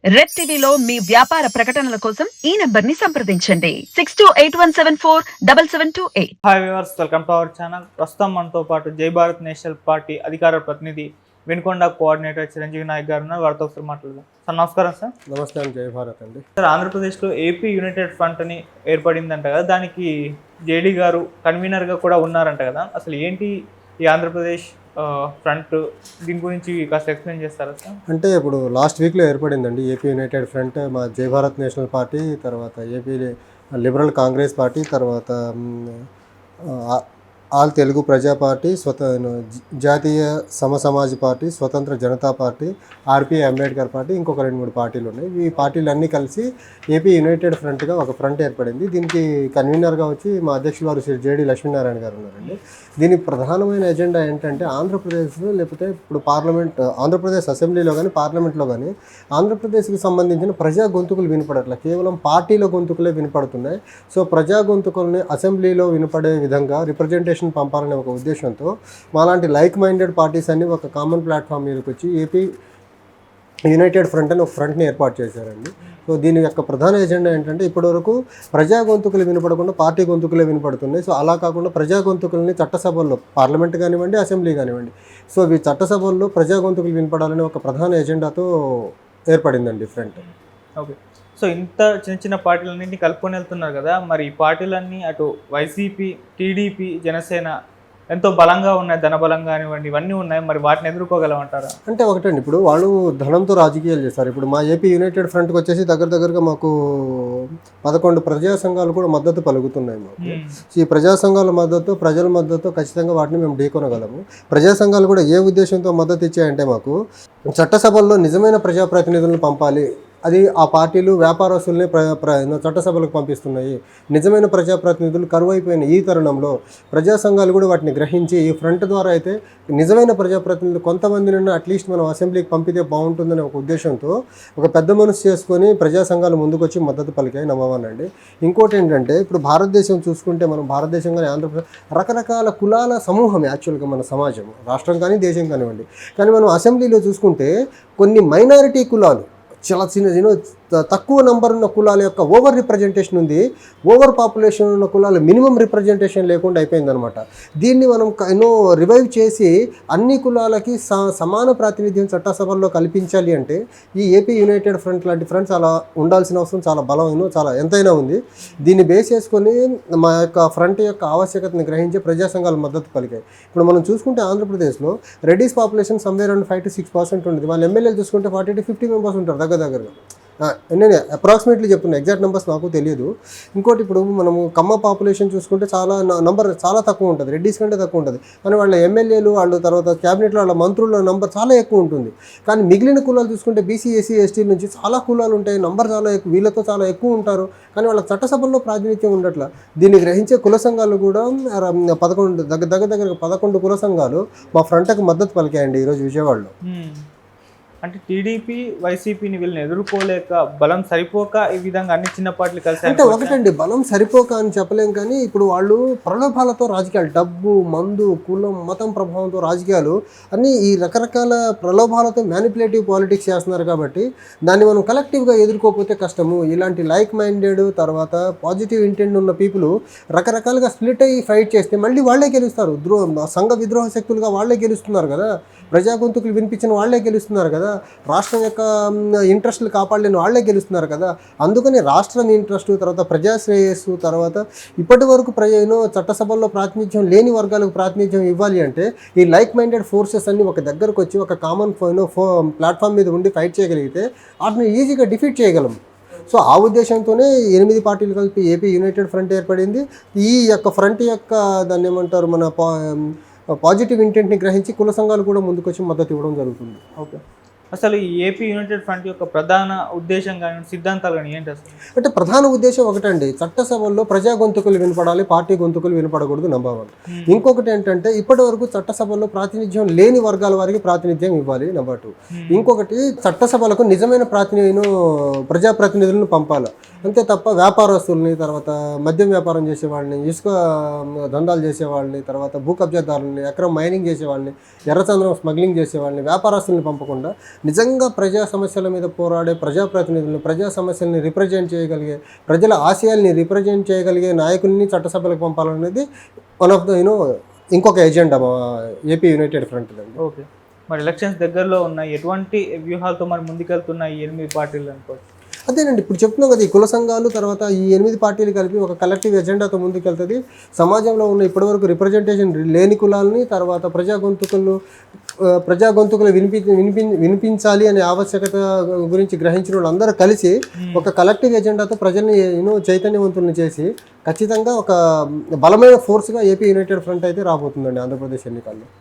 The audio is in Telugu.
రెడ్ టీవీలో మీ వ్యాపార ప్రకటనల కోసం ఈ నంబర్ ని సంప్రదించండి 6281747728. Hi viewers, welcome to our channel. ప్రస్తుతం మనతో పాటు జై భారత్ నేషనల్ పార్టీ అధికార ప్రతినిధి వినుకొండ కోఆర్డినేటర్ చిరంజీవి నాయక్ గారు ఉన్నారు. వారితో ఒకసారి మాట్లాడదాం. సార్ నమస్కారం. సార్ నమస్తే అండి, జై భారత్ అండి. సార్, ఆంధ్రప్రదేశ్లో ఏపీ యునైటెడ్ ఫ్రంట్ అని ఏర్పడిందంట కదా, దానికి జేడీ గారు కన్వీనర్గా కూడా ఉన్నారంట కదా. అసలు ఏంటి ఈ ఆంధ్రప్రదేశ్ ఫ్రంట్, దీని గురించి కాస్త ఎక్స్ప్లెయిన్ చేస్తారా సార్? అంటే ఇప్పుడు లాస్ట్ వీక్లో ఏర్పడిందండి ఏపీ యునైటెడ్ ఫ్రంట్. మా జై భారత్ నేషనల్ పార్టీ, తర్వాత ఏపీ లిబరల్ కాంగ్రెస్ పార్టీ, తర్వాత ఆల్ తెలుగు ప్రజా పార్టీ, జాతీయ సమాజ్ పార్టీ, స్వతంత్ర Janata party, RP Ambedkar party, ఇంకొక 2-3 పార్టీలు ఉన్నాయి. ఈ పార్టీలు అన్నీ కలిసి ఏపీ యునైటెడ్ ఫ్రంట్గా ఒక ఫ్రంట్ ఏర్పడింది. దీనికి కన్వీనర్గా వచ్చి మా అధ్యక్షులు వారు శ్రీ జేడి లక్ష్మీనారాయణ గారు ఉన్నారండి. దీని ప్రధానమైన ఎజెండా ఏంటంటే ఆంధ్రప్రదేశ్లో, లేకపోతే ఇప్పుడు ఆంధ్రప్రదేశ్ అసెంబ్లీలో కానీ పార్లమెంట్లో కానీ ఆంధ్రప్రదేశ్కి సంబంధించిన ప్రజా గొంతుకులు వినపడట్ల, కేవలం పార్టీల గొంతుకులే వినపడుతున్నాయి. సో ప్రజా గొంతుకుల్ని అసెంబ్లీలో వినపడే విధంగా రిప్రజెంటేషన్ పంపాలనే ఒక ఉద్దేశంతో మాలాంటి లైక్ మైండెడ్ పార్టీస్ అన్ని ఒక కామన్ ప్లాట్ఫామ్ మీదకి వచ్చి ఏపీ యునైటెడ్ ఫ్రంట్ అని ఒక ఫ్రంట్ని ఏర్పాటు చేశారండి. సో దీని యొక్క ప్రధాన ఎజెండా ఏంటంటే ఇప్పటివరకు ప్రజా గొంతుకులు వినపడకుండా పార్టీ గొంతుకులే వినపడుతున్నాయి. సో అలా కాకుండా ప్రజా గొంతుకులని చట్టసభల్లో, పార్లమెంట్ కానివ్వండి, అసెంబ్లీ కానివ్వండి, సో ఈ చట్టసభల్లో ప్రజా గొంతుకులు వినపడాలనే ఒక ప్రధాన ఎజెండాతో ఏర్పడిందండి ఫ్రంట్. ఓకే. సో ఇంత చిన్న చిన్న పార్టీలన్నింటినీ కలుపుకొని వెళ్తున్నారు కదా, మరి ఈ పార్టీలన్నీ అటు వైసీపీ, టీడీపీ, జనసేన ఎంతో బలంగా ఉన్నాయి, ధనబలం కానివ్వండి, ఇవన్నీ ఉన్నాయి. మరి వాటిని ఎదుర్కోగలమంటారా? అంటే ఒకటండి, ఇప్పుడు వాళ్ళు ధనంతో రాజకీయాలు చేస్తారు. ఇప్పుడు మా ఏపీ యునైటెడ్ ఫ్రంట్కి వచ్చేసి దగ్గరగా మాకు 11 ప్రజా సంఘాలు కూడా మద్దతు పలుకుతున్నాయి మాకు. ఈ ప్రజా సంఘాల మద్దతు, ప్రజల మద్దతు ఖచ్చితంగా వాటిని మేము ఢీకొనగలము. ప్రజా సంఘాలు కూడా ఏ ఉద్దేశంతో మద్దతు ఇచ్చాయంటే మాకు చట్టసభల్లో నిజమైన ప్రజాప్రతినిధులను పంపాలి, అది ఆ పార్టీలు వ్యాపారస్తుల్ని చట్టసభలకు పంపిస్తున్నాయి, నిజమైన ప్రజాప్రతినిధులు కరువైపోయిన ఈ తరుణంలో ప్రజా సంఘాలు కూడా వాటిని గ్రహించి ఈ ఫ్రంట్ ద్వారా అయితే నిజమైన ప్రజాప్రతినిధులు కొంతమందిని అట్లీస్ట్ మనం అసెంబ్లీకి పంపితే బాగుంటుందనే ఒక ఉద్దేశంతో ఒక పెద్ద మనసు చేసుకొని ప్రజా సంఘాలు ముందుకొచ్చి మద్దతు పలికాయి. నంబర్ అండి. ఇంకోటి ఏంటంటే ఇప్పుడు భారతదేశం చూసుకుంటే, మనం భారతదేశం కానీ ఆంధ్రప్రదేశ్ రకరకాల కులాల సమూహం యాక్చువల్గా మన సమాజం, రాష్ట్రం కానీ దేశం కానివ్వండి. కానీ మనం అసెంబ్లీలో చూసుకుంటే కొన్ని మైనారిటీ కులాలు, చాలా చిన్న తక్కువ నంబర్ ఉన్న కులాల యొక్క ఓవర్ రిప్రజెంటేషన్ ఉంది, ఓవర్ పాపులేషన్ ఉన్న కులాల మినిమం రిప్రజెంటేషన్ లేకుండా అయిపోయిందనమాట. దీన్ని మనం రివైవ్ చేసి అన్ని కులాలకి సమాన ప్రాతినిధ్యం చట్టసభల్లో కల్పించాలి అంటే ఈ ఏపీ యునైటెడ్ ఫ్రంట్ లాంటి ఫ్రంట్స్ అలా ఉండాల్సిన అవసరం చాలా బలమైన, చాలా ఎంతైనా ఉంది. దీన్ని బేస్ చేసుకొని మా యొక్క ఫ్రంట్ యొక్క ఆవశ్యకతని గ్రహించే ప్రజా సంఘాల మద్దతు పలికాయి. ఇప్పుడు మనం చూసుకుంటే ఆంధ్రప్రదేశ్లో Reddys population somewhere around 5 to 6% ఉంటుంది. వాళ్ళ ఎమ్మెల్యేలు చూసుకుంటే 40 to 50 మెంబర్స్ ఉంటారు దగ్గరగా. నేను అప్రాక్సిమేట్లీ చెప్తున్నా, ఎగ్జాక్ట్ నెంబర్స్ నాకు తెలియదు. ఇంకోటి, ఇప్పుడు మనము కమ్మ పాపులేషన్ చూసుకుంటే నంబర్ చాలా తక్కువ ఉంటుంది, రెడ్డిస్ కంటే తక్కువ ఉంటుంది. కానీ వాళ్ళ ఎమ్మెల్యేలు, వాళ్ళు తర్వాత క్యాబినెట్లో వాళ్ళ మంత్రుల నంబర్ చాలా ఎక్కువ ఉంటుంది. కానీ మిగిలిన కులాలు చూసుకుంటే బీసీ, ఎస్సీ, ఎస్టీ నుంచి చాలా కులాలు ఉంటాయి, నంబర్ చాలా ఎక్కువ, వీళ్ళతో చాలా ఎక్కువ ఉంటారు. కానీ వాళ్ళ చట్టసభల్లో ప్రాతినిధ్యం ఉండట్లా. దీన్ని గ్రహించే కుల సంఘాలు కూడా 11 కుల సంఘాలు మా ఫ్రంట్కి మద్దతు పలికాయండి ఈరోజు విజయవాడలో. అంటే టీడీపీ, వైసీపీని వీళ్ళని ఎదుర్కోలేక, బలం సరిపోక ఈ విధంగా అన్ని చిన్న పార్టీలు కలిసి, అంటే ఒకటండి, బలం సరిపోక అని చెప్పలేం. కానీ ఇప్పుడు వాళ్ళు ప్రలోభాలతో రాజకీయాలు, డబ్బు, మందు, కులం, మతం ప్రభావంతో రాజకీయాలు అన్నీ ఈ రకరకాల ప్రలోభాలతో మ్యానిపులేటివ్ పాలిటిక్స్ చేస్తున్నారు. కాబట్టి దాన్ని మనం కలెక్టివ్గా ఎదుర్కోకపోతే కష్టము. ఇలాంటి లైక్ మైండెడ్, తర్వాత పాజిటివ్ ఇంటెంట్ ఉన్న పీపుల్ రకరకాలుగా స్ప్లిట్ అయ్యి ఫైట్ చేస్తే మళ్ళీ వాళ్ళే గెలుస్తారు. సంఘ విద్రోహ శక్తులుగా వాళ్ళే గెలుస్తున్నారు కదా, ప్రజా గొంతుకులు వినిపించిన వాళ్ళే గెలుస్తున్నారు కదా, రాష్ట్రం యొక్క ఇంట్రెస్టులు కాపాడలేని వాళ్ళే గెలుస్తున్నారు కదా. అందుకని రాష్ట్రం ఇంట్రెస్ట్, తర్వాత ప్రజా శ్రేయస్సు, తర్వాత ఇప్పటి వరకు చట్టసభల్లో ప్రాతినిధ్యం లేని వర్గాలకు ప్రాతినిధ్యం ఇవ్వాలి అంటే ఈ లైక్ మైండెడ్ ఫోర్సెస్ అన్ని ఒక దగ్గరకు వచ్చి ఒక కామన్ ప్లాట్ఫామ్ మీద ఉండి ఫైట్ చేయగలిగితే వాటిని ఈజీగా డిఫీట్ చేయగలం. సో ఆ ఉద్దేశంతోనే 8 పార్టీలు కలిపి ఏపీ యునైటెడ్ ఫ్రంట్ ఏర్పడింది. ఈ యొక్క ఫ్రంట్ యొక్క దాన్ని ఏమంటారు, మన పాజిటివ్ ఇంటెంట్ని గ్రహించి కుల సంఘాలు కూడా ముందుకొచ్చి మద్దతు ఇవ్వడం జరుగుతుంది. ఓకే. అసలు ఈ ఏపీ యునైటెడ్ ఫ్రంట్ యొక్క ప్రధాన ఉద్దేశం కానీ సిద్ధాంతాలు కానీ ఏంటి అసలు? అంటే ప్రధాన ఉద్దేశం ఒకటండి, చట్టసభల్లో ప్రజా గొంతుకులు వినపడాలి, పార్టీ గొంతుకులు వినపడకూడదు. నంబర్ 1. ఇంకొకటి ఏంటంటే ఇప్పటి వరకు చట్టసభల్లో ప్రాతినిధ్యం లేని వర్గాల వారికి ప్రాతినిధ్యం ఇవ్వాలి. నంబర్ 2. ఇంకొకటి, చట్టసభలకు నిజమైన ప్రజాప్రతినిధులను పంపాలి. అంతే తప్ప వ్యాపారస్తుల్ని, తర్వాత మద్యం వ్యాపారం చేసేవాళ్ళని, ఇసుక దందాలు చేసేవాళ్ళని, తర్వాత భూ కబ్జాదారులని, అక్రమ మైనింగ్ చేసేవాళ్ళని, ఎర్రచంద్రం స్మగ్లింగ్ చేసేవాళ్ళని, వ్యాపారస్తుల్ని పంపకుండా నిజంగా ప్రజా సమస్యల మీద పోరాడే ప్రజాప్రతినిధులను, ప్రజా సమస్యల్ని రిప్రజెంట్ చేయగలిగే, ప్రజల ఆశయాల్ని రిప్రజెంట్ చేయగలిగే నాయకుల్ని చట్టసభలకు పంపాలనేది వన్ ఆఫ్ ద ఇంకొక ఎజెండా మా ఏపీ యునైటెడ్ ఫ్రంట్ అండి. ఓకే, మరి ఎలక్షన్స్ దగ్గరలో ఉన్నాయి, ఎటువంటి వ్యూహాలతో మరి ముందుకెళ్తున్నాయి ఈ 8 పార్టీలు అనుకోవచ్చు? అదేనండి, ఇప్పుడు చెప్తున్నాం కదా, ఈ కుల సంఘాలు తర్వాత ఈ 8 పార్టీలు కలిపి ఒక కలెక్టివ్ ఎజెండాతో ముందుకెళ్తుంది. సమాజంలో ఉన్న ఇప్పటివరకు రిప్రజెంటేషన్ లేని కులాలని, తర్వాత ప్రజా గొంతుకులు వినిపించాలి అనే ఆవశ్యకత గురించి గ్రహించిన వాళ్ళందరూ కలిసి ఒక కలెక్టివ్ ఎజెండాతో ప్రజల్ని చైతన్యవంతుల్ని చేసి ఖచ్చితంగా ఒక బలమైన ఫోర్స్గా ఏపీ యునైటెడ్ ఫ్రంట్ అయితే రాబోతుందండి ఆంధ్రప్రదేశ్ ఎన్నికల్లో.